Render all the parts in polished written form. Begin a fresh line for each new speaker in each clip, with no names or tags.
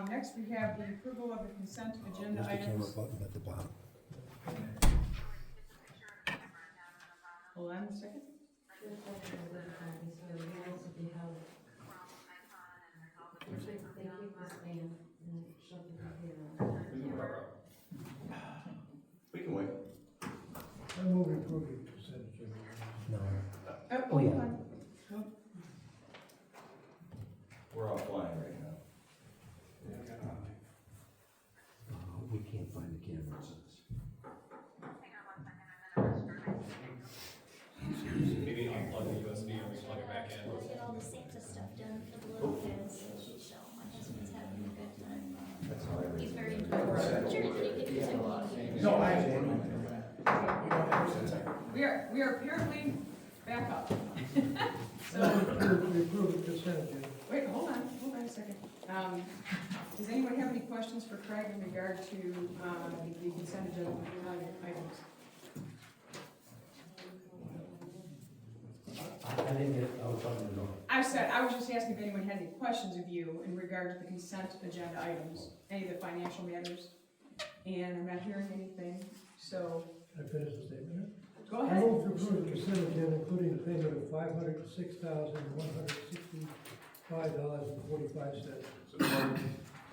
Next, we have the approval of the consent agenda
There's the camera
items.
button at the bottom.
Hold on a second.
We can wait.
I move we approve the consent agenda.
No.
Oh,
yeah.
hold on.
We're offline right now.
We can't find the camera.
Maybe unplug the USB and replug it back in.
Get all the Santa stuff done for the little kids, so my husband's having a good time.
That's how I
He's
read
very
it.
enjoyable. Sure, you can do it.
No,
We are apparently back up.
we approve the consent agenda.
Wait, hold on a second. Does anyone have any questions for Craig in regard to, the consent agenda items?
I didn't get, I was talking to Norm.
I was just asking if anyone had any questions of you in regard to the consent agenda items, any of the financial matters, and I'm not hearing anything, so
Can I finish the statement?
go
I
ahead.
move to approve the consent agenda, including the payment of $506,165.45.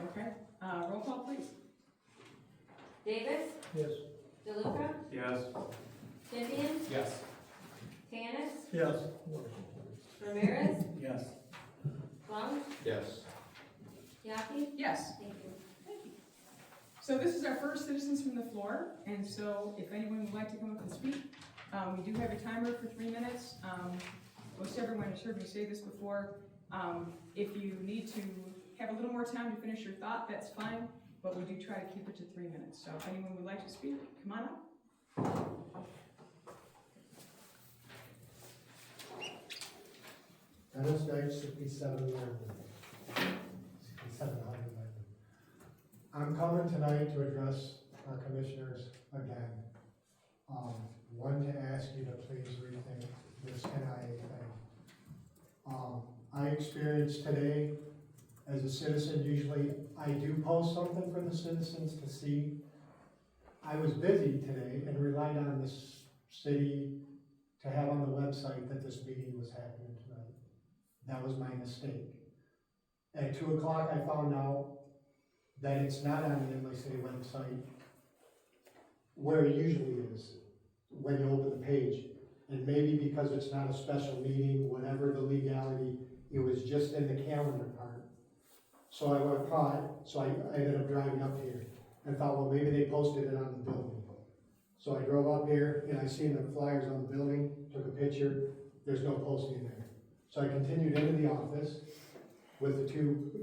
Okay, roll call please.
Davis,
Yes.
DeLuca,
Yes.
Vivian,
Yes.
Tanis,
Yes.
Ramirez,
Yes.
Plum,
Yes.
Yaki.
Yes.
Thank you.
So this is our first citizens from the floor, and so if anyone would like to come up and speak, we do have a timer for 3 minutes. Most everyone has heard me say this before. If you need to have a little more time to finish your thought, that's fine, but we do try to keep it to 3 minutes. So if anyone would like to speak, come on up.
Dennis Deitch, 67 London. 6700 London. I'm coming tonight to address our commissioners again. One, to ask you to please rethink this NIA thing. I experienced today, as a citizen, usually I do post something for the citizens to see. I was busy today and relied on this city to have on the website that this meeting was happening tonight. That was my mistake. At 2 o'clock, I found out that it's not on the Imlay City website where it usually is when you open the page. And maybe because it's not a special meeting, whatever the legality, it was just in the calendar part. So I went caught, so I ended up driving up here and thought, well, maybe they posted it on the building. So I drove up here and I seen the flyers on the building, took a picture, there's no posting there. So I continued into the office with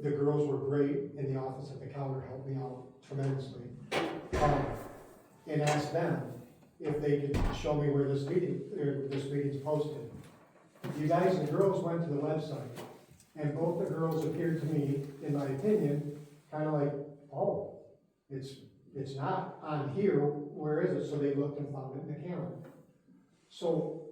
the girls were great in the office at the counter, helped me out tremendously. And asked them if they could show me where this meeting's posted. You guys and girls went to the website, and both the girls appeared to me, in my opinion, kind of like, oh, it's not on here, where is it? So they looked and found it in the calendar. So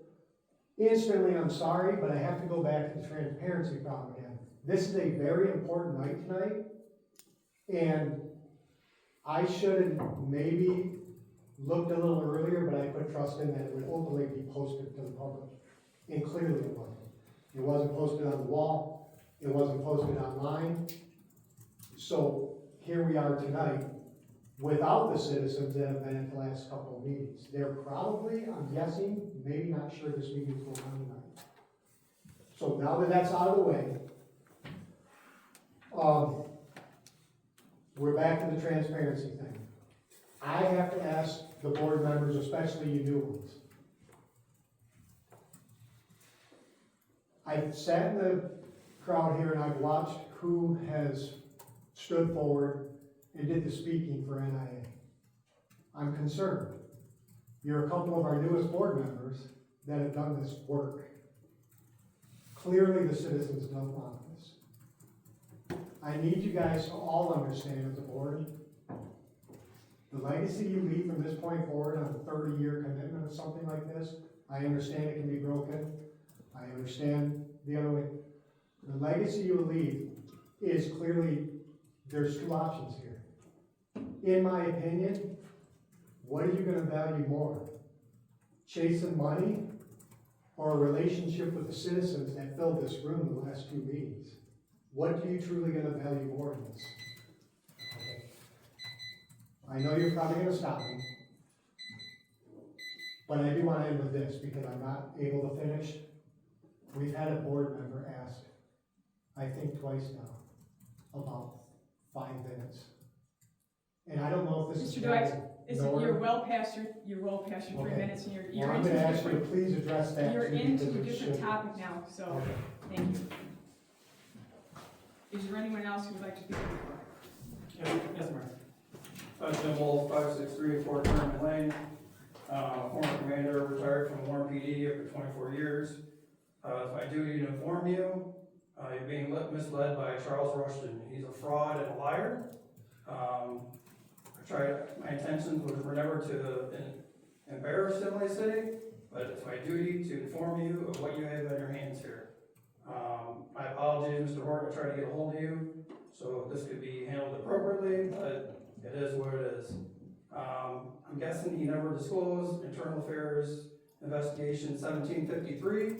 instantly, I'm sorry, but I have to go back to the transparency problem again. This is a very important night tonight, and I should have maybe looked a little earlier, but I put trust in that it would openly be posted to the public. And clearly it wasn't. It wasn't posted on the wall. It wasn't posted online. So here we are tonight without the citizens that have been at the last couple of meetings. They're probably, I'm guessing, maybe not sure this meeting's going on tonight. So now that that's out of the way, we're back to the transparency thing. I have to ask the board members, especially you new ones. I've sat in the crowd here and I've watched who has stood forward and did the speaking for NIA. I'm concerned. You're a couple of our newest board members that have done this work. Clearly the citizens don't want this. I need you guys to all understand as a board, the legacy you leave from this point forward on a 30-year commitment of something like this, I understand it can be broken. I understand the other way. The legacy you leave is clearly there's two options here. In my opinion, what are you gonna value more? Chasing money or a relationship with the citizens that filled this room the last two meetings? What do you truly gonna value more in this? Okay. I know you're probably gonna stop me, but I do wanna end with this because I'm not able to finish. We've had a board member ask, I think twice now, about 5 minutes. And I don't know if this is.
Mr. Dwight, you're
Nor-
well past your 3
Okay.
minutes, and you're
Well, I'm
into
gonna
a
ask you to
different,
please address that.
you're
too,
into
because
a
it
different
should-
topic now, so,
Okay.
thank you. Is there anyone else who would like to speak before?
Yes, Mayor. Jim Wolf, 563 Fort Tournament Lane, former commander, retired from Warren PD after 24 years. It's my duty to inform you, you're being misled by Charles Rushton. He's a fraud and a liar. My intentions were never to embarrass Imlay City, but it's my duty to inform you of what you have in your hands here. My apologies, Mr. Horton, I tried to get a hold of you, so this could be handled appropriately, but it is what it is. I'm guessing he never disclosed Internal Affairs Investigation 1753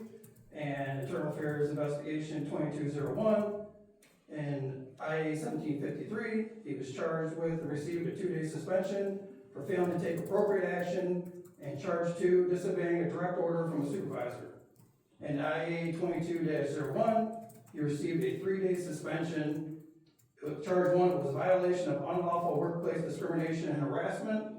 and Internal Affairs Investigation 2201. In IA 1753, he was charged with and received a 2-day suspension for failing to take appropriate action and charged 2, disobeying a direct order from a supervisor. In IA 22-01, he received a 3-day suspension. Charge 1 was violation of unlawful workplace discrimination and harassment,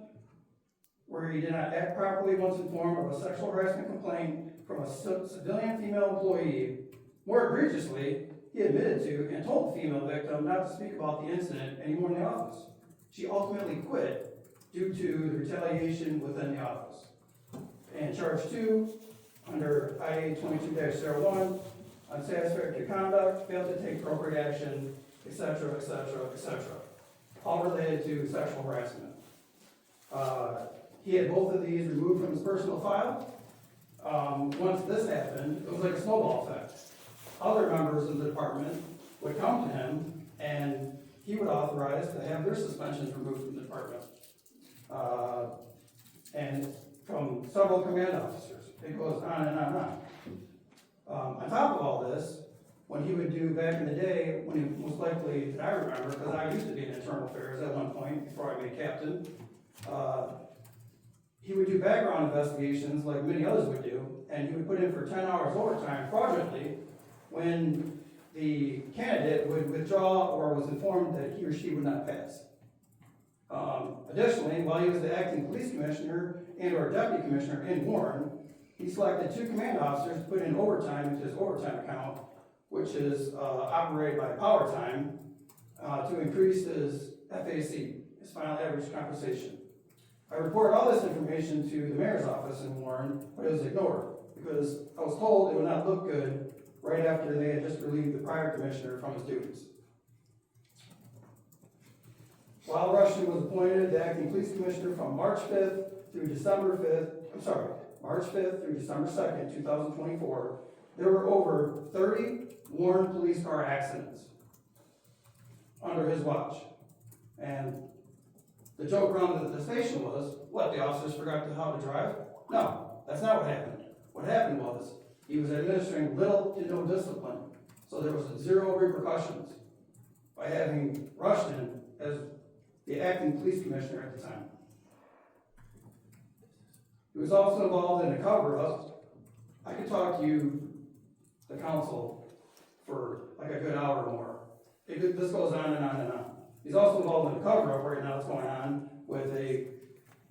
where he did not act properly once informed of a sexual harassment complaint from a civilian female employee. More egregiously, he admitted to and told the female victim not to speak about the incident anymore in the office. She ultimately quit due to the retaliation within the office. And charge 2, under IA 22-01, unsatisfactory conduct, failed to take appropriate action, etc., etc., etc., all related to sexual harassment. He had both of these removed from his personal file. Once this happened, it was like a snowball effect. Other members of the department would come to him, and he would authorize to have their suspensions removed from the department. And from several command officers. It goes on and on and on. On top of all this, when he would do back in the day, when he most likely, that I remember, because I used to be in internal affairs at one point before I made captain, he would do background investigations like many others would do, and he would put in for 10 hours overtime fraudulently when the candidate would withdraw or was informed that he or she would not pass. Additionally, while he was the acting police commissioner and or deputy commissioner in Warren, he selected 2 command officers to put in overtime into his overtime account, which is operated by power time, to increase his FAC, his final average compensation. I reported all this information to the mayor's office in Warren, but it was ignored because I was told it would not look good right after they had just relieved the prior commissioner from his duties. While Rushton was appointed the acting police commissioner from March 5th through December 2nd, 2024, there were over 30 Warren police car accidents under his watch. And the joke around the station was, what, the officers forgot how to drive? No, that's not what happened. What happened was, he was administering little to no discipline, so there was 0 repercussions by having Rushton as the acting police commissioner at the time. He was also involved in a cover-up. I could talk to you, the council, for like a good hour or more. This goes on and on and on. He's also involved in a cover-up right now that's going on with a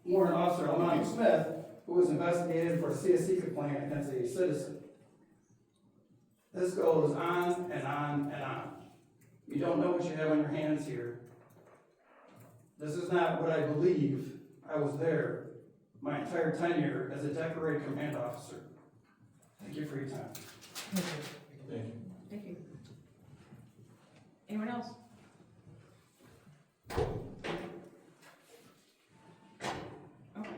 Warren officer, Almani Smith, who was investigated for a CSC complaint against a citizen. This goes on and on and on. You don't know what you have on your hands here. This is not what I believe. I was there my entire tenure as a decorated command officer. Thank you for your time.
Thank you.
Thank you. Anyone else? Okay.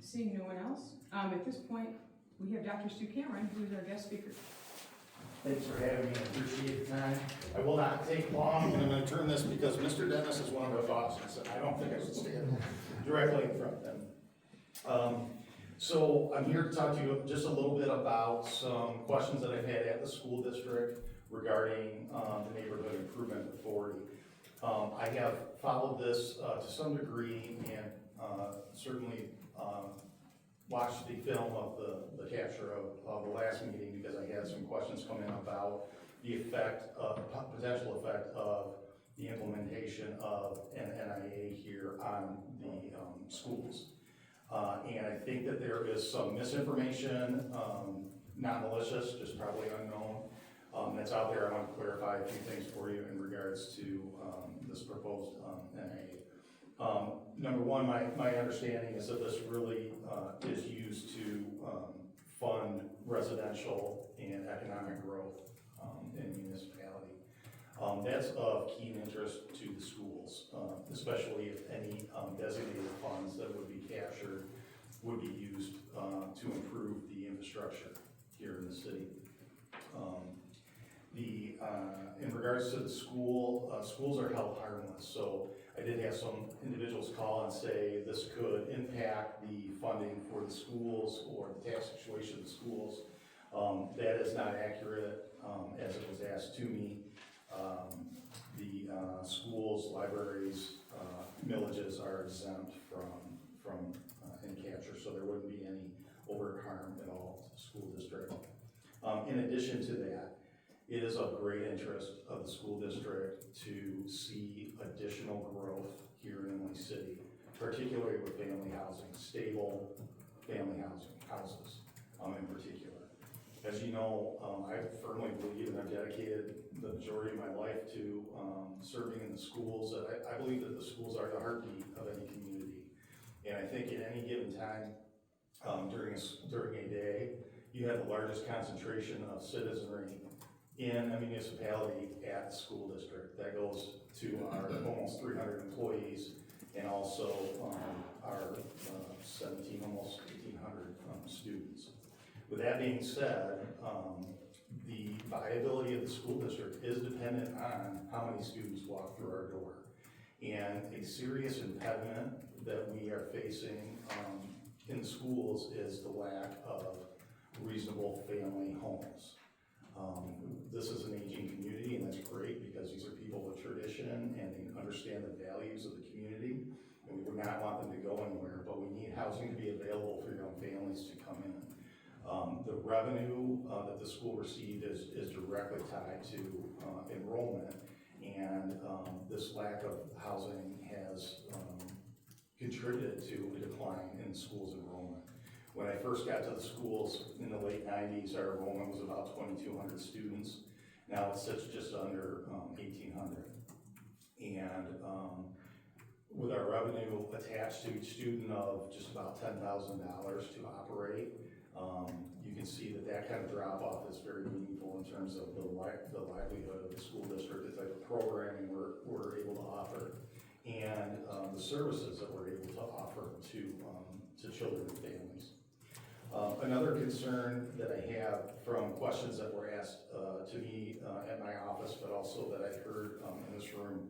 Seeing no one else, at this point, we have Dr. Stu Cameron, who is our guest speaker.
Thanks for having me, I appreciate the time. I will not take long, and I'm gonna turn this because Mr. Dennis is one of our bosses, and I don't think I should stand directly in front of him. So I'm here to talk to you just a little bit about some questions that I've had at the school district regarding the Neighborhood Improvement Authority. I have followed this to some degree and certainly watched the film of the capture of the last meeting because I had some questions come in about the effect, potential effect of the implementation of an NIA here on the schools. And I think that there is some misinformation, not malicious, just probably unknown, that's out there. I want to clarify a few things for you in regards to this proposed NIA. Number one, my understanding is that this really is used to fund residential and economic growth in the municipality. That's of keen interest to the schools, especially if any designated funds that would be captured would be used to improve the infrastructure here in the city. In regards to the school, schools are held harmless, so I did have some individuals call and say this could impact the funding for the schools or the tax situation of the schools. That is not accurate, as it was asked to me. The schools, libraries, millages are exempt from any capture, so there wouldn't be any overt harm at all to the school district. In addition to that, it is of great interest of the school district to see additional growth here in Imlay City, particularly with family housing, stable family houses in particular. As you know, I firmly believe, and I've dedicated the majority of my life to serving in the schools, that I believe that the schools are the heartbeat of any community. And I think at any given time during a day, you have the largest concentration of citizenry in a municipality at the school district. That goes to our almost 300 employees and also our 17, almost 1,800 students. With that being said, the viability of the school district is dependent on how many students walk through our door. And a serious impediment that we are facing in the schools is the lack of reasonable family homes. This is an aging community, and that's great because these are people with tradition and they understand the values of the community, and we would not want them to go anywhere, but we need housing to be available for young families to come in. The revenue that the school received is directly tied to enrollment, and this lack of housing has contributed to a decline in the school's enrollment. When I first got to the schools in the late 90s, our enrollment was about 2,200 students. Now it sits just under 1,800. And with our revenue attached to each student of just about $10,000 to operate, you can see that kind of drop off is very meaningful in terms of the livelihood of the school district, the type of programming we're able to offer, and the services that we're able to offer to children and families. Another concern that I have from questions that were asked to me at my office, but also that I heard in this room,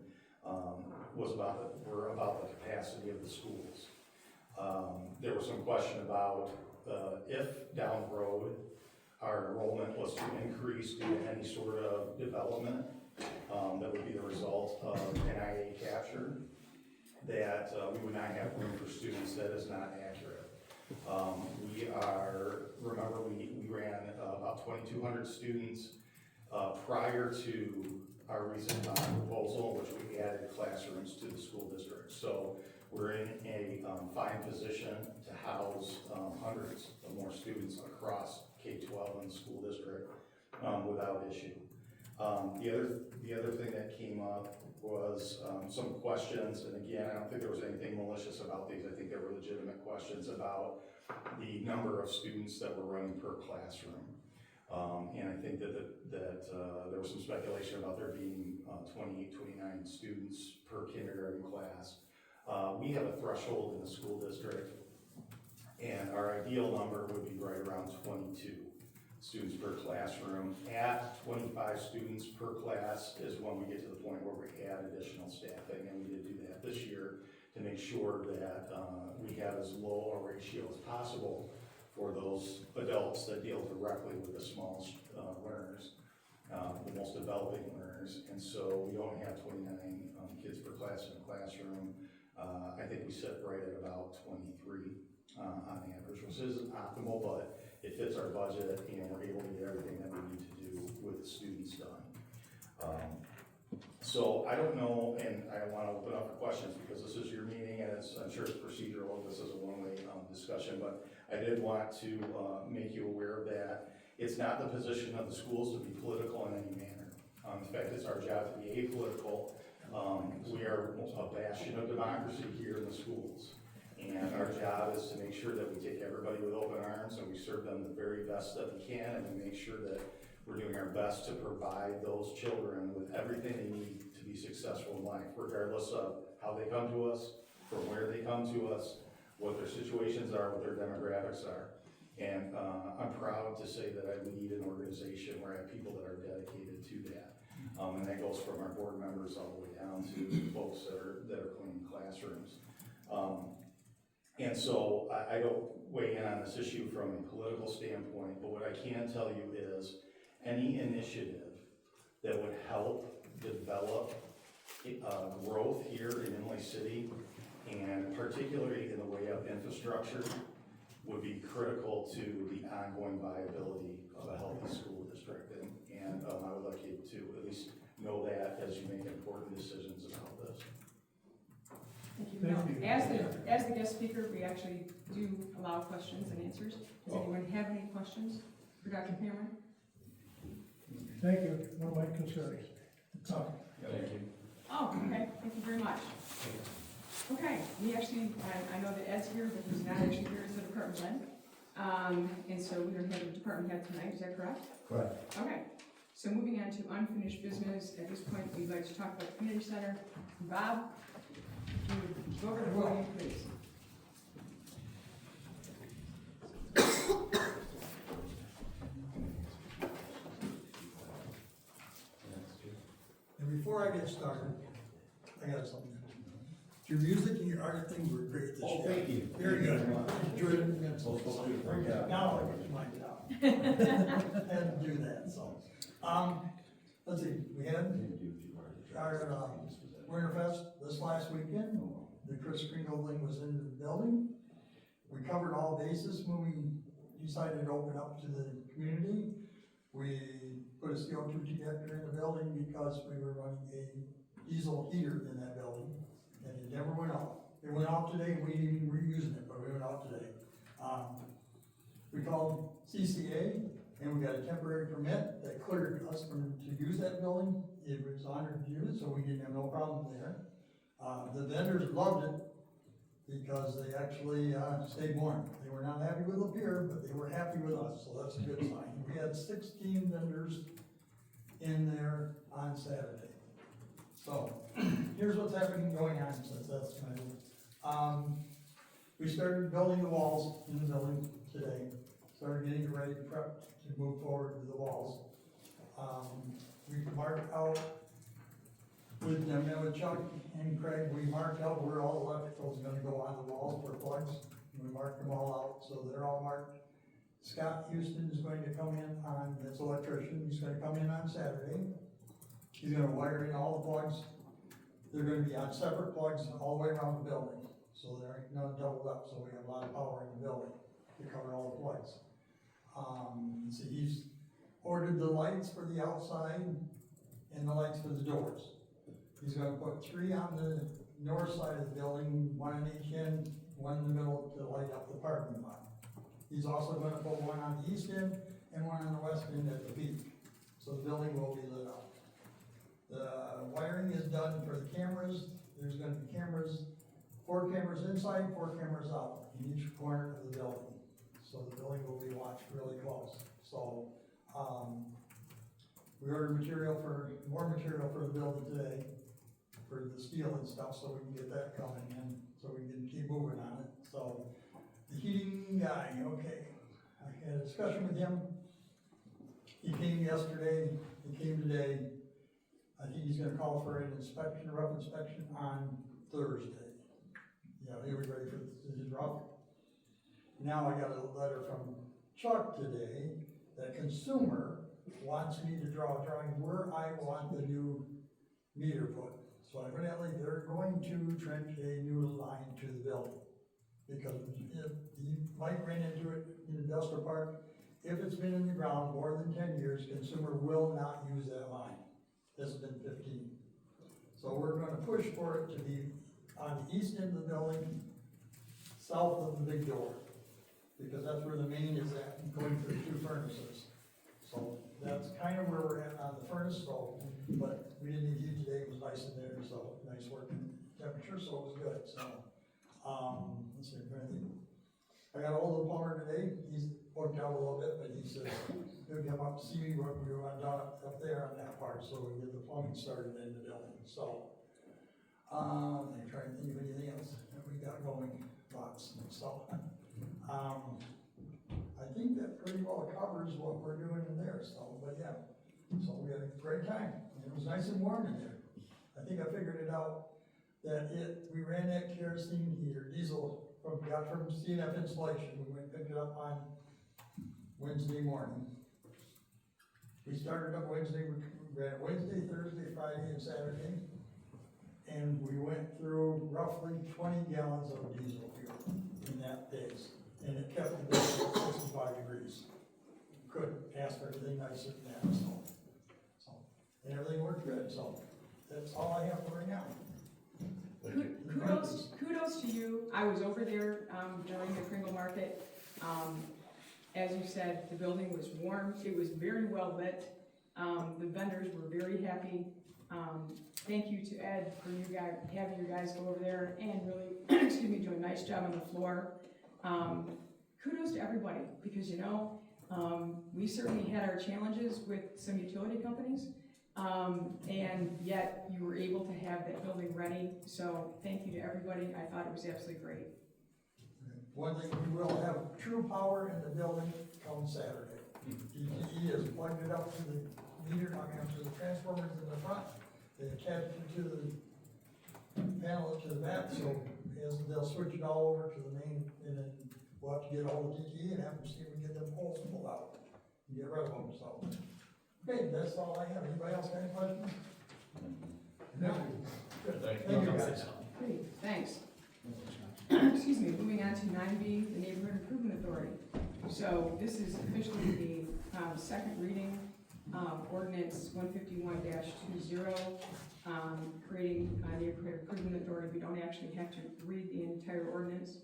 were about the capacity of the schools. There was some question about if down the road our enrollment was to increase due to any sort of development that would be the result of NIA capture, that we would not have room for students. That is not accurate. Remember we ran about 2,200 students prior to our recent bond proposal, in which we added classrooms to the school district. So we're in a fine position to house hundreds of more students across K-12 in the school district without issue. The other thing that came up was some questions, and again, I don't think there was anything malicious about these. I think they were legitimate questions about the number of students that were running per classroom. And I think that there was some speculation about there being 28, 29 students per kindergarten class. We have a threshold in the school district, and our ideal number would be right around 22. students per classroom. At 25 students per class is when we get to the point where we add additional staffing, and we did do that this year to make sure that we have as low a ratio as possible for those adults that deal directly with the smallest learners, the most developing learners. And so we only have 29 kids per class in a classroom. I think we sit right at about 23 on average, which isn't optimal, but it fits our budget and we're able to get everything that we need to do with the students done. So I don't know, and I want to open up for questions because this is your meeting and I'm sure it's procedural, this is a one-way discussion, but I did want to make you aware that it's not the position of the schools to be political in any manner. In fact, it's our job to be apolitical. We are a bastion of democracy here in the schools. And our job is to make sure that we take everybody with open arms and we serve them the very best that we can, and we make sure that we're doing our best to provide those children with everything they need to be successful in life, regardless of how they come to us, from where they come to us, what their situations are, what their demographics are. And I'm proud to say that I lead an organization where I have people that are dedicated to that. And that goes from our board members all the way down to folks that are cleaning classrooms. And so I don't weigh in on this issue from a political standpoint, but what I can tell you is any initiative that would help develop growth here in Imlay City, and particularly in the way of infrastructure, would be critical to the ongoing viability of a healthy school district. And I would like you to at least know that as you make important decisions about this.
Thank you.
Thank
No,
you.
As the guest speaker, we actually do allow questions and answers. Does anyone have any questions for Dr. Cameron?
Thank you, one of my concerns.
Thank you.
Oh, okay, thank you very much. Okay, we actually, I know that Ed's here, but he's not actually here as the department head. And so we don't have a department head tonight, is that correct?
Correct.
Okay, so moving on to unfinished business, at this point, we'd like to talk about the community center. Bob, can you go over the podium, please?
And before I get started, I got something. Your music and your art things were great this year.
Oh, thank you.
Very good. Enjoyed it immensely. Now I get my job. Had to do that, so. Let's see, we had our Winterfest this last weekend. The Chris Kringle thing was in the building. We covered all bases when we decided to open up to the community. We put a CO2 detector in the building because we were running a diesel heater in that building, and it never went off. It went off today, we ain't even reusing it, but it went off today. We called CCA, and we got a temporary permit that cleared us to use that building. It was honored to use it, so we didn't have no problem there. The vendors loved it because they actually stayed warm. They were not happy with the pier, but they were happy with us, so that's a good sign. We had 16 vendors in there on Saturday. So, here's what's happening going on since that's kind of, we started building the walls in the building today. Started getting ready, prepped to move forward with the walls. We marked out with Chuck and Craig, we marked out where all the electrical is gonna go on the walls for plugs. We marked them all out, so they're all marked. Scott Houston is going to come in on, that's electrician, he's gonna come in on Saturday. He's gonna wire in all the plugs. They're gonna be on separate plugs all the way around the building. So they're not doubled up, so we have a lot of power in the building to cover all the plugs. So he's ordered the lights for the outside and the lights for the doors. He's gonna put 3 on the north side of the building, 1 on each end, 1 in the middle to light up the parking lot. He's also gonna put 1 on the east end and 1 on the west end at the peak. So the building will be lit up. The wiring is done for the cameras. There's gonna be cameras, 4 cameras inside, 4 cameras out in each corner of the building. So the building will be watched really close. So, we ordered more material for the building today, for the steel and stuff, so we can get that coming in, so we can keep moving on it. So, the heating guy, okay, I had a discussion with him. He came yesterday, he came today. I think he's gonna call for an inspection, a rough inspection on Thursday. Yeah, he'll be ready for his rough. Now I got a letter from Chuck today that consumer wants me to draw a drawing where I want the new meter put. So evidently, they're going to trench a new line to the building. Because if, you might run into it in the industrial park, if it's been in the ground more than 10 years, consumer will not use that line. This has been 15. So we're gonna push for it to be on the east end of the building, south of the big door. Because that's where the main is at, going to the two furnaces. So that's kind of where we're at on the furnace stove, but we didn't need heat today, it was nice in there, so nice working temperature, so it was good, so. Let's see, I got ahold of the plumber today, he's worked out a little bit, but he said, he'll come up to see me when we were down up there on that part, so we get the plumbing started in the building, so. I'm trying to think of anything else that we got going, lots, so. I think that pretty well covers what we're doing in there, so, but yeah. So we had a great time, and it was nice and warm in there. I think I figured it out, that we ran that kerosene heater, diesel, got from CNF Insulation, we went and picked it up on Wednesday morning. We started up Wednesday, we ran it Wednesday, Thursday, Friday, and Saturday. And we went through roughly 20 gallons of diesel fuel in that days. And it kept the building at 65 degrees. Couldn't ask for anything nicer than that, so. And everything worked good, so that's all I have for right now.
Kudos to you. I was over there, during the Kringle Market. As you said, the building was warm. It was very well lit. The vendors were very happy. Thank you to Ed for having you guys go over there and really, excuse me, do a nice job on the floor. Kudos to everybody, because we certainly had our challenges with some utility companies, and yet you were able to have that building ready, so thank you to everybody. I thought it was absolutely great.
One thing, we will have true power in the building come Saturday. DTE has plugged it up to the meter, to the transformers in the front. They attach it to the panel to the back, so they'll switch it all over to the main, and then we'll have to get all the DTE and have them see if we can get them poles pulled out and get rid of them, so. Okay, that's all I have. Anybody else got any questions? No. Good. Thank you, guys.
Great, thanks. Excuse me, moving on to 9B, the Neighborhood Improvement Authority. So this is officially the second reading, ordinance 151-20, creating a Neighborhood Improvement Authority. We don't actually have to read the entire ordinance.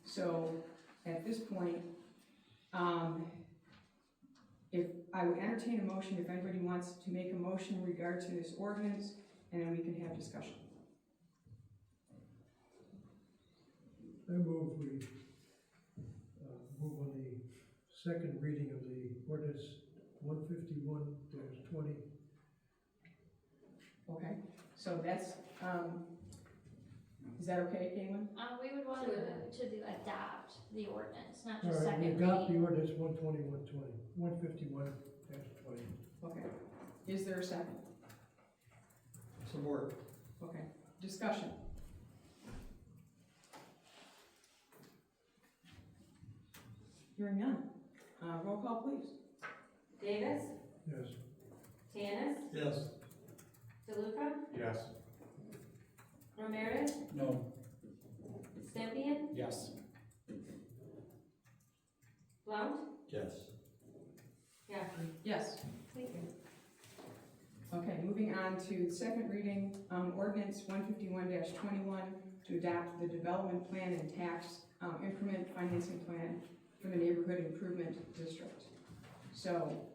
So at this point, if I would entertain a motion, if anybody wants to make a motion in regard to this ordinance, and then we can have discussion.
I move we, move on the second reading of the ordinance 151-20.
Okay, so that's, is that okay, Caitlin?
We would want to adopt the ordinance, not
All
just
right, we
second
adopt the
reading.
ordinance 151-20.
Okay. Is there a second?
Support.
Okay. Discussion. Hearing none. Roll call, please.
Davis,
Yes.
Tanis,
Yes.
DeLuca,
Yes.
Ramirez,
No.
Stempien,
Yes.
Blount,
Yes.
Yaki.
Yes.
Thank you.
Okay, moving on to the second reading, ordinance 151-21 to adopt the development plan and tax increment financing plan for the Neighborhood Improvement District. So,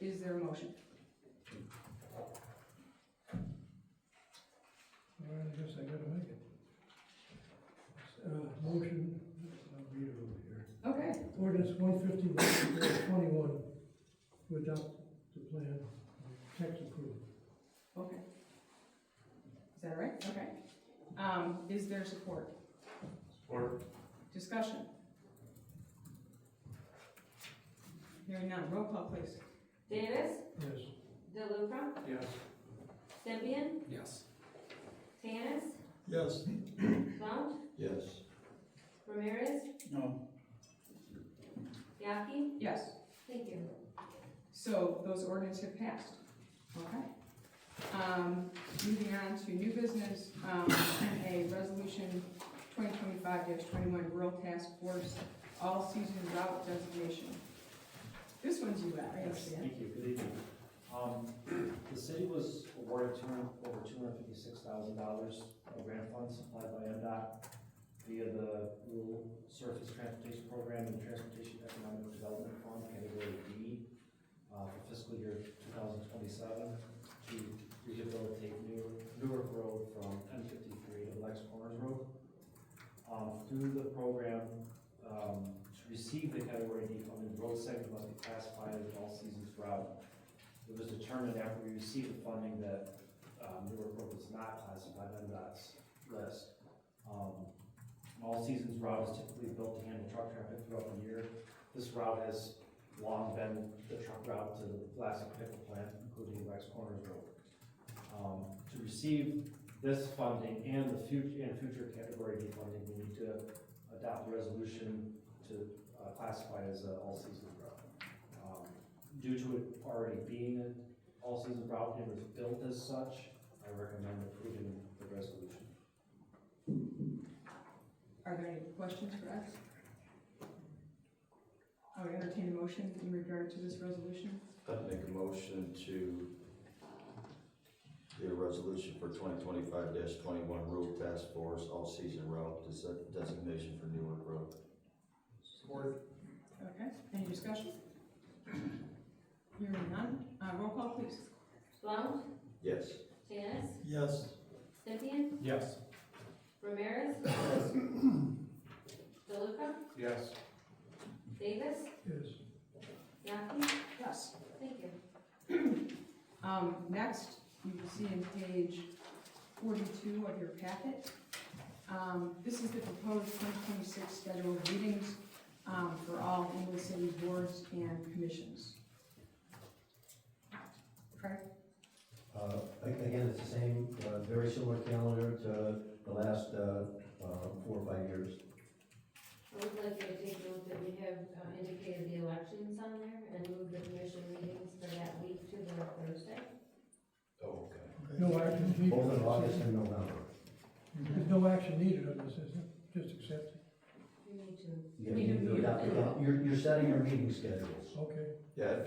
is there a motion?
All right, I guess I gotta make it. Motion, I'll read it over here.
Okay.
Ordinance 151-21 to adopt the plan, tax approval.
Okay. Is that all right? Okay. Is there support?
Support.
Discussion. Hearing none, roll call please.
Davis,
Yes.
DeLuca,
Yes.
Stempien,
Yes.
Tanis,
Yes.
Blount,
Yes.
Ramirez,
No.
Yaki.
Yes.
Thank you.
So those ordinances have passed, okay? Moving on to new business, a resolution 2025-21 Rural Task Force All-Season Route Designation. This one's you, I understand.
Thank you, good evening. The city was awarded over $256,000 of grant funds supplied by MDOT via the Rural Surface Transportation Program and Transportation Economic Development Fund, category D, for fiscal year 2027 to rehabilitate Newark Road from M53 to Lex Corners Road. Through the program, to receive the category D funding, the road segment must be classified as an all-seasons route. It was determined after we received the funding that Newark Road was not classified on MDOT's list. An all-seasons route is typically built to handle truck traffic throughout the year. This route has long been the truck route to the Vlasic Pickle Plant, including Lex Corners Road. To receive this funding and the future category D funding, we need to adopt a resolution to classify as an all-season route. Due to it already being an all-season route, it was built as such, I recommend approving the resolution.
Are there any questions for us? I would entertain a motion in regard to this resolution.
I'd make a motion to do a resolution for 2025-21 Rural Task Force All-Season Route Designation for Newark Road.
Support.
Okay, any discussion? Hearing none, roll call please.
Blount,
Yes.
Tanis,
Yes.
Stempien,
Yes.
Ramirez, DeLuca,
Yes.
Davis,
Yes.
Yaki.
Yes.
Thank you.
Next, you will see on page 42 of your packet. This is the proposed 2026 scheduled meetings for all England City boards and commissions. Craig?
Again, it's the same, very similar calendar to the last 4 or 5 years.
I would like you to take note that we have indicated the elections on there and move the commission meetings for that week to the Thursday.
Oh, okay.
No action needed.
Both in August and November.
There's no action needed on this, is there? Just accept it.
You need to.
You're setting your meeting schedules.
Okay.
Yeah,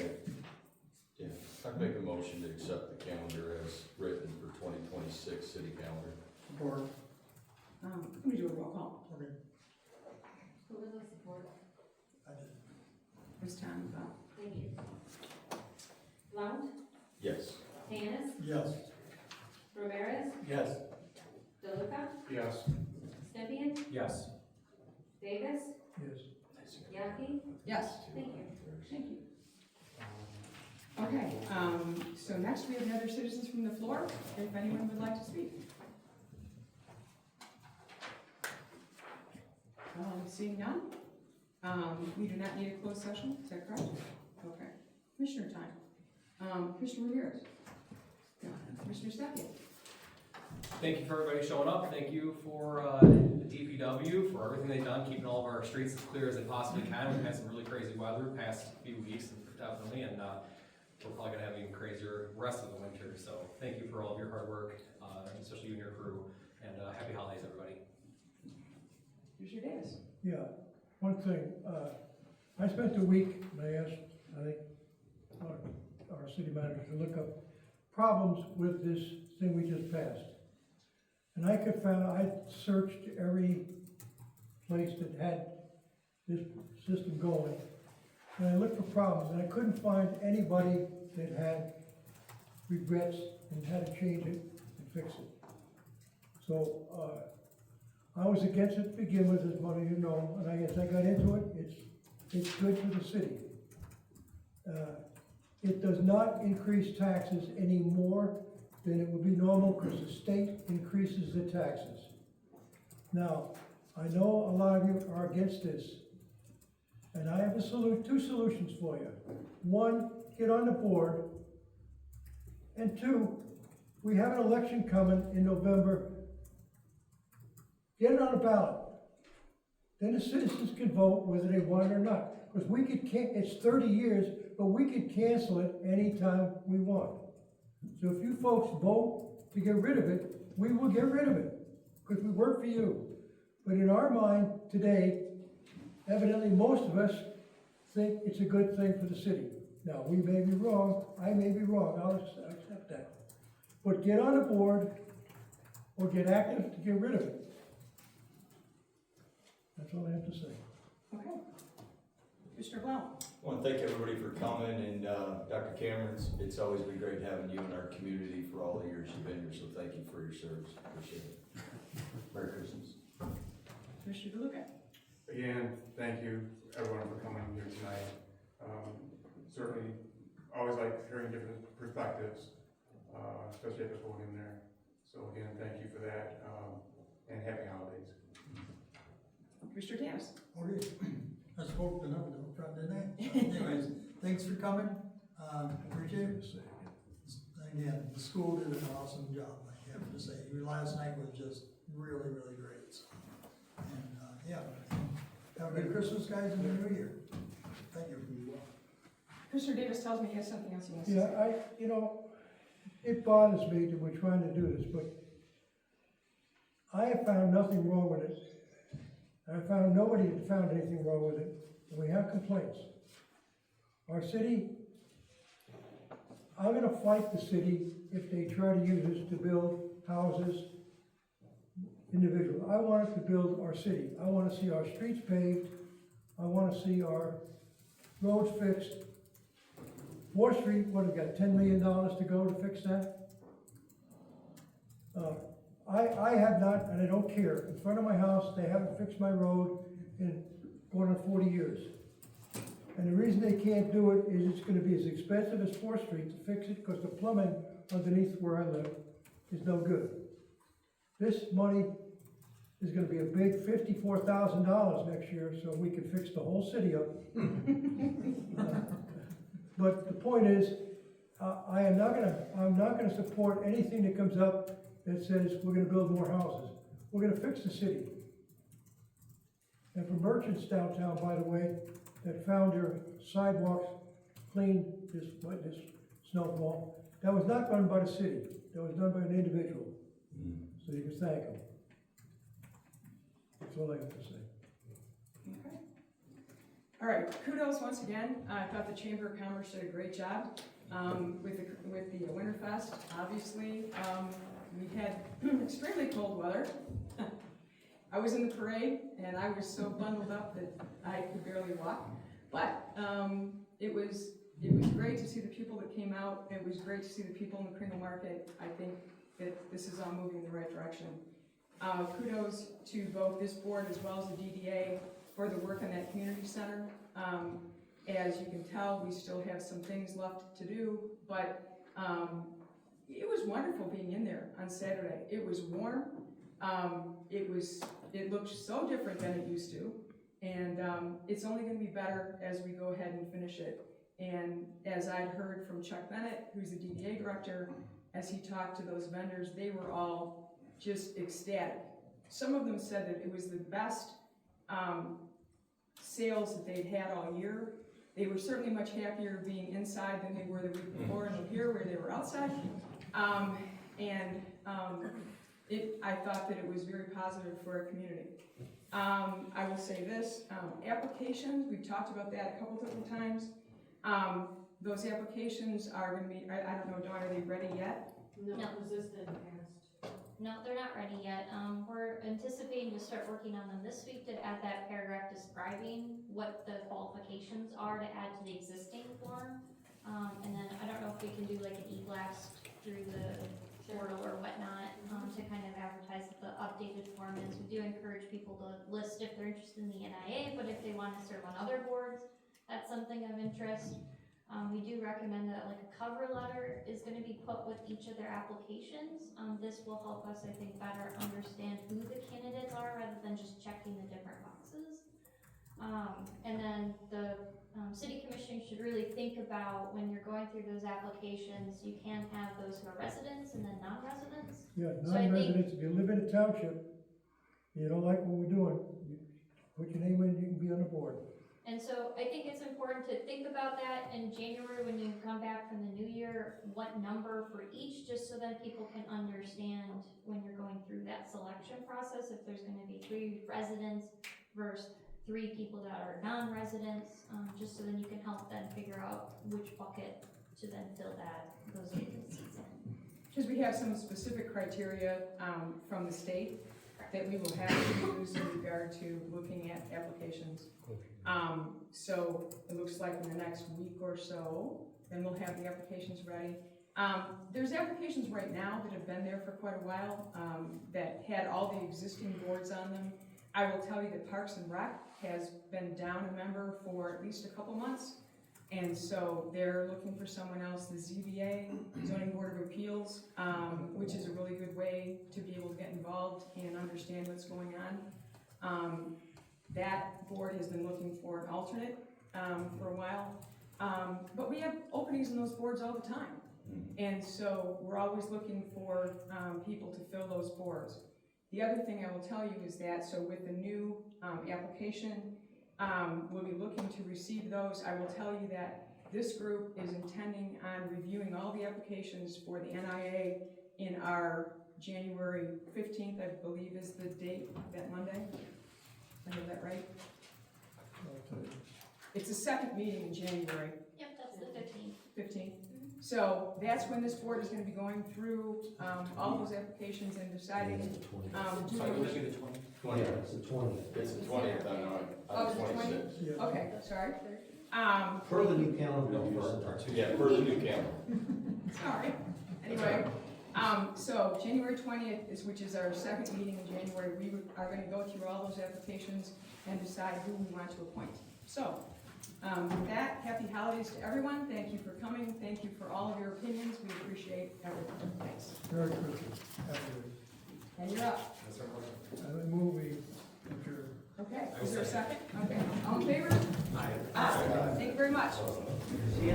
I'd make a motion to accept the calendar as written for 2026 city calendar.
Support.
Let me do a roll call.
Okay.
Who was the support?
I did.
This time,
Thank you. Blount,
Yes.
Tanis,
Yes.
Ramirez,
Yes.
DeLuca,
Yes.
Stempien,
Yes.
Davis,
Yes.
Yaki.
yes,
Thank you.
thank you. Okay, so next we have any other citizens from the floor, if anyone would like to speak. Seeing none, we do not need a closed session, is that correct? Okay. Commissioner time. Commissioner Ramirez. Commissioner Stepien.
Thank you for everybody showing up. Thank you for the DPW for everything they've done, keeping all of our streets as clear as they possibly can. We've had some really crazy weather the past few weeks, definitely, and we're probably gonna have even crazier rest of the winter. So thank you for all of your hard work, especially you and your crew, and happy holidays, everybody.
Commissioner Davis.
Yeah, one thing, I spent the week, and I asked, I think, our city manager to look up problems with this thing we just passed. And I could find, I searched every place that had this system going, and I looked for problems, and I couldn't find anybody that had regrets and had to change it and fix it. So, I was against it to begin with, as one of you know, and as I got into it, it's good for the city. It does not increase taxes any more than it would be normal, because the state increases the taxes. Now, I know a lot of you are against this, And I have two solutions for you. One, get on the board. And two, we have an election coming in November. Get it on the ballot. Then the citizens can vote whether they want it or not. Because we could, it's 30 years, but we could cancel it anytime we want. So if you folks vote to get rid of it, we will get rid of it, because we work for you. But in our mind today, evidently most of us think it's a good thing for the city. Now, we may be wrong, I may be wrong, I'll accept that. But get on the board, or get active to get rid of it. That's all I have to say.
Okay. Mr. Blount?
I want to thank everybody for coming, and Dr. Cameron, it's always been great having you in our community for all the years you've been here, so thank you for your service, appreciate it. Merry Christmas.
Mr. DeLuca?
Again, thank you everyone for coming here tonight. Certainly, always like hearing different perspectives, especially at the podium there. So again, thank you for that, and happy holidays.
Mr. Tanis?
Okay, I spoke enough of the front, didn't I? Anyways, thanks for coming, appreciate it. Again, the school did an awesome job, I have to say. Your last night was just really, really great. So, and, yeah, have a good Christmas, guys, and a New Year. Thank you.
Mr. Davis tells me he has something else he wants to
Yeah,
say.
it bothers me that we're trying to do this, but I have found nothing wrong with it. I found nobody had found anything wrong with it, and we have complaints. Our city, I'm gonna fight the city if they try to use this to build houses individually. I want it to build our city. I wanna see our streets paved. I wanna see our roads fixed. 4th Street, what, we got $10 million to go to fix that? I have not, and I don't care. In front of my house, they haven't fixed my road in going on 40 years. And the reason they can't do it is it's gonna be as expensive as 4th Street to fix it, because the plumbing underneath where I live is no good. This money is gonna be a big $54,000 next year, so we can fix the whole city up. But the point is, I'm not gonna support anything that comes up that says we're gonna build more houses. We're gonna fix the city. And for merchants downtown, by the way, that found their sidewalks clean this snowfall, that was not done by the city. That was done by an individual. So you can thank them. That's all I have to say.
Okay. All right, kudos once again. I thought the Chamber of Commerce did a great job with the Winterfest. Obviously, we had extremely cold weather. I was in the parade, and I was so bundled up that I could barely walk. But it was great to see the people that came out. It was great to see the people in the Pringle Market. I think that this is all moving in the right direction. Kudos to both this board as well as the DDA for the work on that community center. As you can tell, we still have some things left to do, but it was wonderful being in there on Saturday. It was warm. It looked so different than it used to, and it's only going to be better as we go ahead and finish it. And as I'd heard from Chuck Bennett, who's the DDA director, as he talked to those vendors, they were all just ecstatic. Some of them said that it was the best sales that they'd had all year. They were certainly much happier being inside than they were the week before and here where they were outside. I thought that it was very positive for our community. I will say this, applications, we've talked about that a couple different times. Those applications are gonna be, I don't know, Dawn, are they ready yet?
No, resistant passed.
No, they're not ready yet. We're anticipating to start working on them this week to add that paragraph describing what the qualifications are to add to the existing form. And then I don't know if we can do like an e-blast through the portal or whatnot, to kind of advertise what the updated form is. We do encourage people to list if they're interested in the NIA, but if they want to serve on other boards, that's something of interest. We do recommend that like a cover letter is going to be put with each of their applications. This will help us, I think, better understand who the candidates are rather than just checking the different boxes. And then the, city commission should really think about when you're going through those applications, you can have those who are residents and then non-residents.
Yeah,
So I think-
non-residents, if you live in a township, you don't like what we're doing, you put your name in, you can be on the board.
And so I think it's important to think about that in January when you come back from the new year, what number for each, just so that people can understand when you're going through that selection process, if there's gonna be 3 residents versus 3 people that are non-residents, just so then you can help them figure out which bucket to then fill those vacancies in.
Because we have some specific criteria, from the state that we will have to use in regard to looking at applications. So it looks like in the next week or so, then we'll have the applications ready. There's applications right now that have been there for quite a while, that had all the existing boards on them. I will tell you that Parks and Rec has been down a member for at least a couple months. And so they're looking for someone else, the ZBA, Zoning Board of Appeals, which is a really good way to be able to get involved and understand what's going on. That board has been looking for an alternate, for a while. But we have openings in those boards all the time. And so we're always looking for, people to fill those boards. The other thing I will tell you is that, so with the new, application, we'll be looking to receive those. I will tell you that this group is intending on reviewing all the applications for the NIA in our January 15th, I believe is the date, that Monday. I have that right? It's the second meeting in January,
Yep, that's the 15th.
15th. So that's when this board is gonna be going through, all those applications and deciding,
Sorry, would it be the 20?
It's the 20th. It's the 20th on
Oh, it's the
26th.
Yeah.
okay, sorry.
Per the new calendar.
Yeah, for the new calendar.
Sorry. Anyway, so January 20th is, which is our second meeting in January, we are gonna go through all those applications and decide who we want to appoint. So, with that, happy holidays to everyone. Thank you for coming. Thank you for all of your opinions. We appreciate everything. Thanks.
Merry Christmas, happy
And you're up.
I move we adjourn.
Okay, is there a second? Okay, all in favor? Aye. Thank you very much.